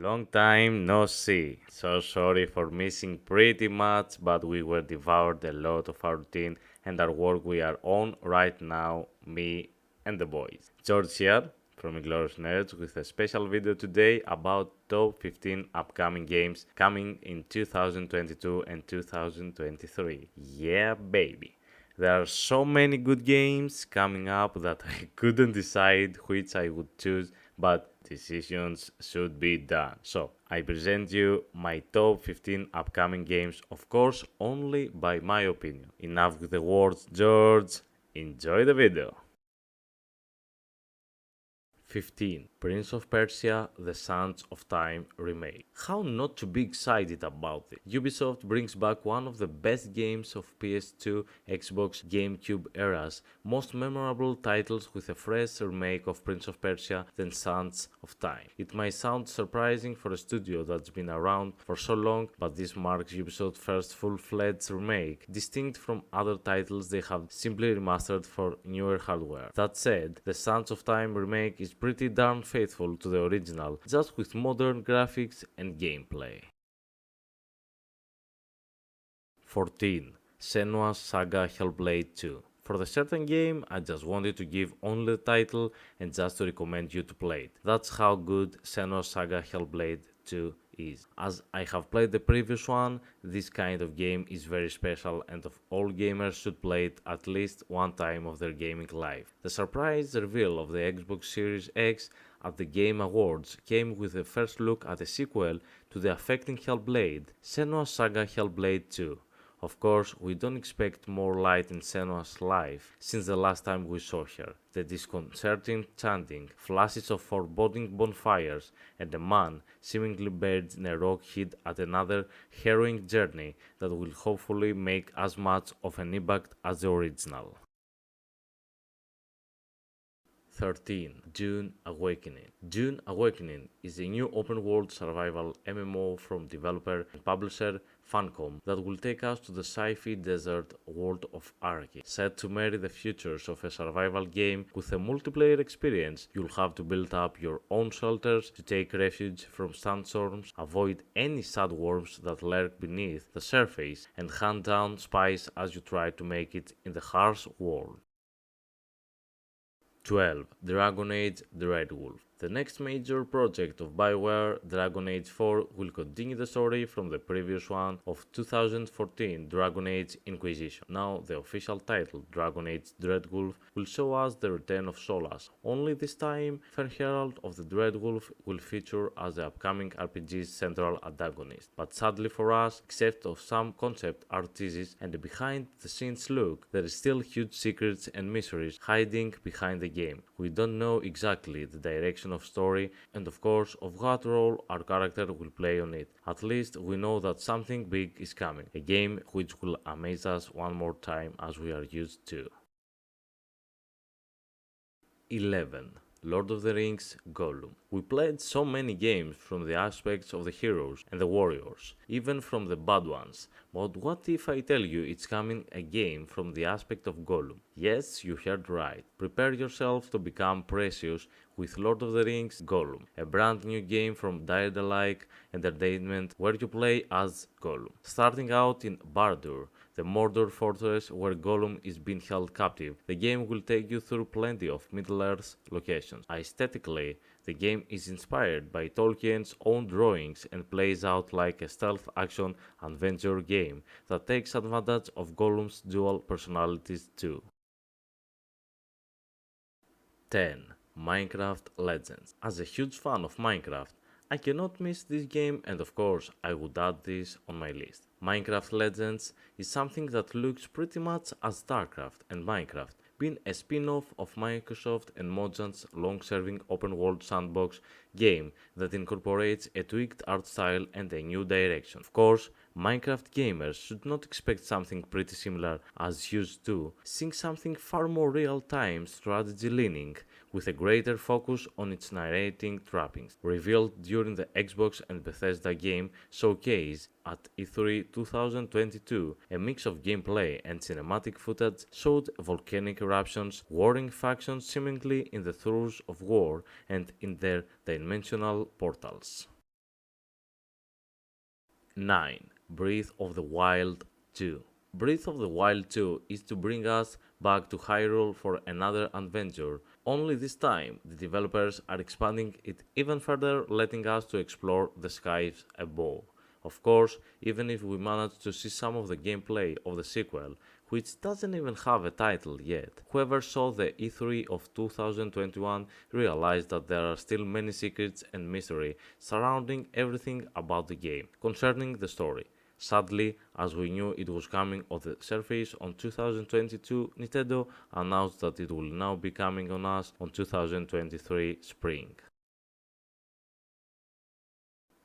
Long time no see. So sorry for missing pretty much, but we were devoured a lot of our routine and our work we are on right now, me and the boys. George here from Inglorious Nerds with a special video today about top 15 upcoming games coming in 2022 and 2023. Yeah, baby. There are so many good games coming up that I couldn't decide which I would choose, but decisions should be done. So, I present you my top 15 upcoming games, of course, only by my opinion. Enough with the words, George. Enjoy the video. 15. Prince of Persia: The Sands of Time Remake. How not to be excited about it? Ubisoft brings back one of the best games of PS2, Xbox, GameCube eras, most memorable titles with a fresh remake of Prince of Persia: The Sands of Time. It might sound surprising for a studio that's been around for so long, but this marks Ubisoft's first full-fledged remake, distinct from other titles they have simply remastered for newer hardware. That said, The Sands of Time Remake is pretty darn faithful to the original, just with modern graphics and gameplay. 14. Senno's Saga Hellblade 2. For the certain game, I just wanted to give only the title and just to recommend you to play it. That's how good Senno's Saga Hellblade 2 is. As I have played the previous one, this kind of game is very special and of all gamers should play it at least one time of their gaming life. The surprise reveal of the Xbox Series X at the Game Awards came with the first look at a sequel to the affecting Hellblade, Senno's Saga Hellblade 2. Of course, we don't expect more light in Senno's life since the last time we saw her. The disconcerting chanting, flashes of foreboding bonfires, and a man seemingly buried in a rock hid at another harrowing journey that will hopefully make as much of an impact as the original. 13. Dune Awakening. Dune Awakening is a new open-world survival MMO from developer and publisher Funcom that will take us to the sci-fi desert world of Arrakis. Set to marry the features of a survival game with a multiplayer experience, you'll have to build up your own shelters to take refuge from sandstorms, avoid any sandworms that lurk beneath the surface, and hunt down spies as you try to make it in the harsh world. 12. Dragon Age: Dreadwolf. The next major project of BioWare, Dragon Age 4, will continue the story from the previous one of 2014, Dragon Age Inquisition. Now, the official title, Dragon Age: Dreadwolf, will show us the return of Solas. Only this time, Fenherald of the Dreadwolf will feature as the upcoming RPG's central antagonist. But sadly for us, except of some concept art teases and a behind-the-scenes look, there is still huge secrets and mysteries hiding behind the game. We don't know exactly the direction of story and of course of what role our character will play on it. At least we know that something big is coming, a game which will amaze us one more time as we are used to. 11. Lord of the Rings Gollum. We played so many games from the aspects of the heroes and the warriors, even from the bad ones, but what if I tell you it's coming a game from the aspect of Gollum? Yes, you heard right. Prepare yourself to become precious with Lord of the Rings Gollum, a brand new game from Daedalus Entertainment where you play as Gollum. Starting out in Bardur, the Mordor fortress where Gollum is being held captive, the game will take you through plenty of Middle-earth locations. Aesthetically, the game is inspired by Tolkien's own drawings and plays out like a stealth action adventure game that takes advantage of Gollum's dual personalities too. 10. Minecraft Legends. As a huge fan of Minecraft, I cannot miss this game and of course I would add this on my list. Minecraft Legends is something that looks pretty much as StarCraft and Minecraft, being a spin-off of Microsoft and Mojang's long-serving open-world sandbox game that incorporates a tweaked art style and a new direction. Of course, Minecraft gamers should not expect something pretty similar as used to, seeing something far more real-time strategy-leaning, with a greater focus on its narrating trappings. Revealed during the Xbox and Bethesda game showcase at E3 2022, a mix of gameplay and cinematic footage showed volcanic eruptions, warring factions seemingly in the throes of war and in their dimensional portals. 9. Breath of the Wild 2. Breath of the Wild 2 is to bring us back to Hyrule for another adventure, only this time the developers are expanding it even further, letting us to explore the skies above. Of course, even if we manage to see some of the gameplay of the sequel, which doesn't even have a title yet, whoever saw the E3 of 2021 realized that there are still many secrets and mystery surrounding everything about the game concerning the story. Sadly, as we knew it was coming on the surface on 2022, Nintendo announced that it will now be coming on us on 2023 spring.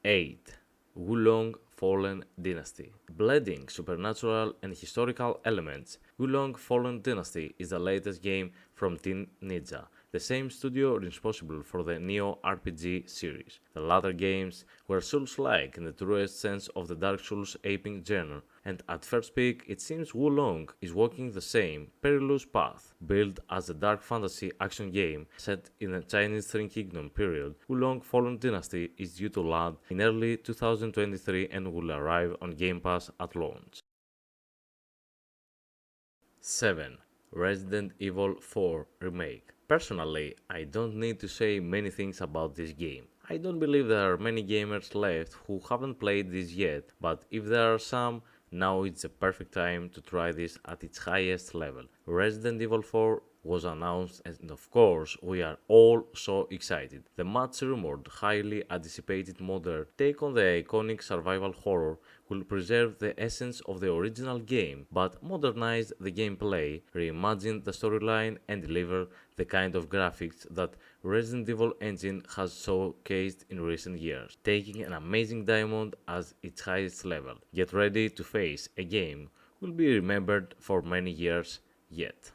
8. Wulong Fallen Dynasty. Blending supernatural and historical elements, Wulong Fallen Dynasty is the latest game from Team Ninja, the same studio responsible for the Neo RPG series. The latter games were Souls-like in the truest sense of the Dark Souls aping genre, and at first peek it seems Wulong is walking the same perilous path. Built as a dark fantasy action game set in the Chinese Three Kingdom period, Wulong Fallen Dynasty is due to land in early 2023 and will arrive on Game Pass at launch. 7. Resident Evil 4 Remake. Personally, I don't need to say many things about this game. I don't believe there are many gamers left who haven't played this yet, but if there are some, now it's the perfect time to try this at its highest level. Resident Evil 4 was announced and of course we are all so excited. The much rumored, highly anticipated modern take on the iconic survival horror will preserve the essence of the original game but modernize the gameplay, reimagine the storyline and deliver the kind of graphics that Resident Evil engine has showcased in recent years, taking an amazing diamond as its highest level. Get ready to face a game will be remembered for many years yet.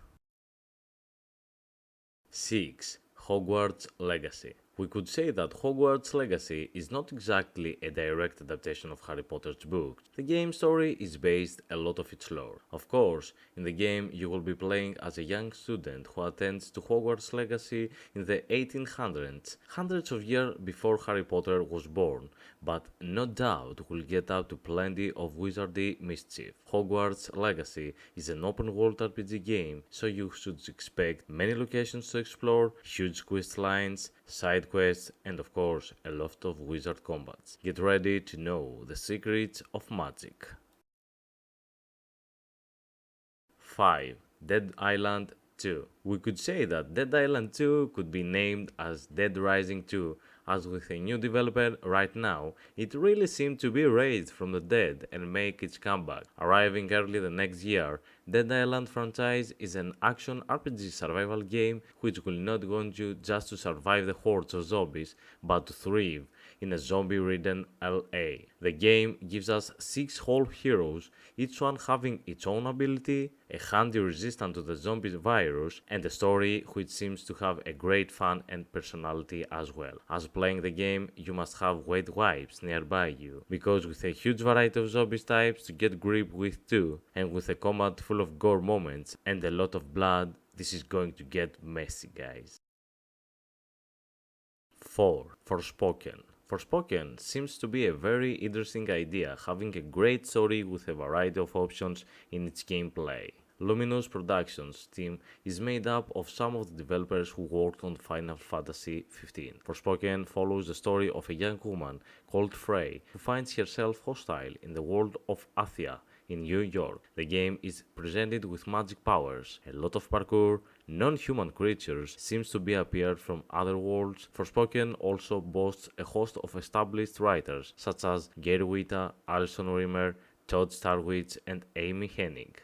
6. Hogwarts Legacy. We could say that Hogwarts Legacy is not exactly a direct adaptation of Harry Potter's books. The game story is based a lot of its lore. Of course, in the game you will be playing as a young student who attends to Hogwarts Legacy in the 1800s, hundreds of years before Harry Potter was born, but no doubt will get up to plenty of wizardry mischief. Hogwarts Legacy is an open world RPG game, so you should expect many locations to explore, huge quest lines, side quests, and of course a lot of wizard combats. Get ready to know the secrets of magic. 5. Dead Island 2. We could say that Dead Island 2 could be named as Dead Rising 2, as with a new developer right now, it really seemed to be raised from the dead and make its comeback. Arriving early the next year, Dead Island franchise is an action RPG survival game which will not want you just to survive the hordes of zombies, but to thrive in a zombie-ridden LA. The game gives us 6 whole heroes, each one having its own ability, a handy resistance to the zombie virus, and a story which seems to have a great fun and personality as well. As playing the game, you must have wet wipes nearby you, because with a huge variety of zombies types to get grip with too, and with a combat full of gore moments and a lot of blood, this is going to get messy, guys. 4. Forspoken. Forspoken seems to be a very interesting idea, having a great story with a variety of options in its gameplay. Luminous Productions team is made up of some of the developers who worked on Final Fantasy XV. Forspoken follows the story of a young woman called Frey who finds herself hostile in the world of Athia in New York. The game is presented with magic powers, a lot of parkour, non-human creatures seems to be appeared from other worlds. Forspoken also boasts a host of established writers such as Gary Whitta, Alison Rimmer, Todd Starwitz and Amy Hennig.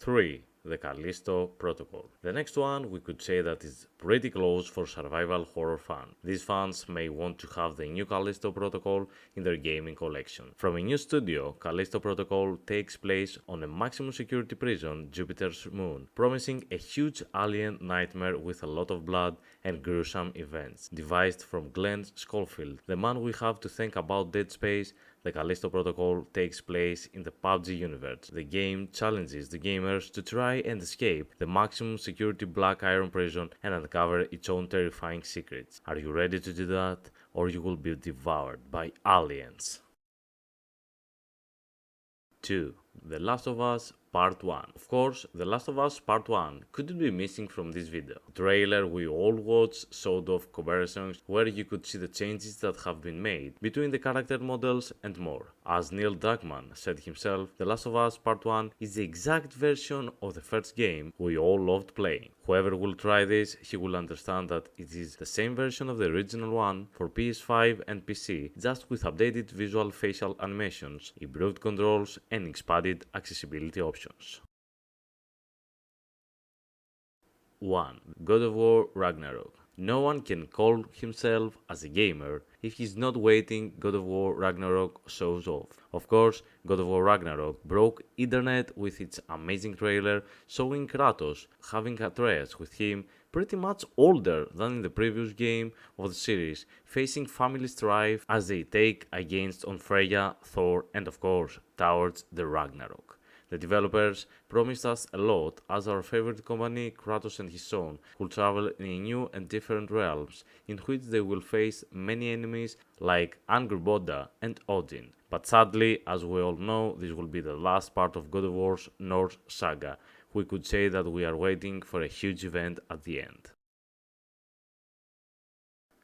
3. The Callisto Protocol. The next one we could say that is pretty close for survival horror fans. These fans may want to have the new Callisto Protocol in their gaming collection. From a new studio, Callisto Protocol takes place on a maximum security prison, Jupiter's moon, promising a huge alien nightmare with a lot of blood and gruesome events. Devised from Glenn Schofield, the man we have to thank about Dead Space, the Callisto Protocol takes place in the PUBG universe. The game challenges the gamers to try and escape the maximum security Black Iron prison and uncover its own terrifying secrets. Are you ready to do that? or you will be devoured by aliens. 2. The Last of Us Part 1. Of course, The Last of Us Part 1 couldn't be missing from this video. The trailer we all watched showed off comparisons where you could see the changes that have been made between the character models and more. As Neil Druckmann said himself, The Last of Us Part 1 is the exact version of the first game we all loved playing. Whoever will try this, he will understand that it is the same version of the original one for PS5 and PC, just with updated visual facial animations, improved controls and expanded accessibility options. 1. God of War Ragnarok. No one can call himself as a gamer if he's not waiting God of War Ragnarok shows off. Of course, God of War Ragnarok broke internet with its amazing trailer showing Kratos having Atreus with him pretty much older than in the previous game of the series, facing family strife as they take against on Freya, Thor and of course towards the Ragnarok. The developers promised us a lot as our favorite company, Kratos and his son, will travel in new and different realms in which they will face many enemies like Angrboda and Odin. But sadly, as we all know, this will be the last part of God of War's Norse saga. We could say that we are waiting for a huge event at the end.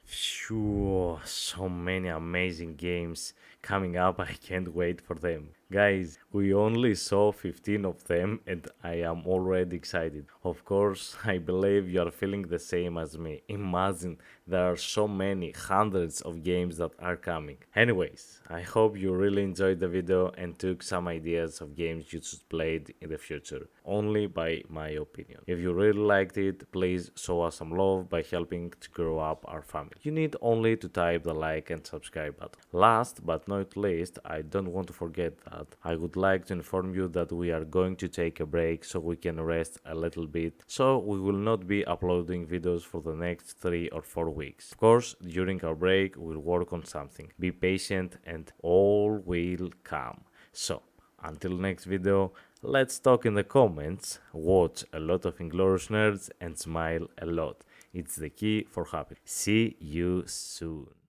Phew, so many amazing games coming up, I can't wait for them. Guys, we only saw 15 of them and I am already excited. Of course, I believe you are feeling the same as me. Imagine there are so many hundreds of games that are coming. Anyways, I hope you really enjoyed the video and took some ideas of games you should play in the future, only by my opinion. If you really liked it, please show us some love by helping to grow up our family. You need only to type the like and subscribe button. Last but not least, I don't want to forget that I would like to inform you that we are going to take a break so we can rest a little bit, so we will not be uploading videos for the next 3 or 4 weeks. Of course, during our break we'll work on something. Be patient and all will come. So, until next video, let's talk in the comments, watch a lot of Inglorious nerds and smile a lot. It's the key for happiness. See you soon.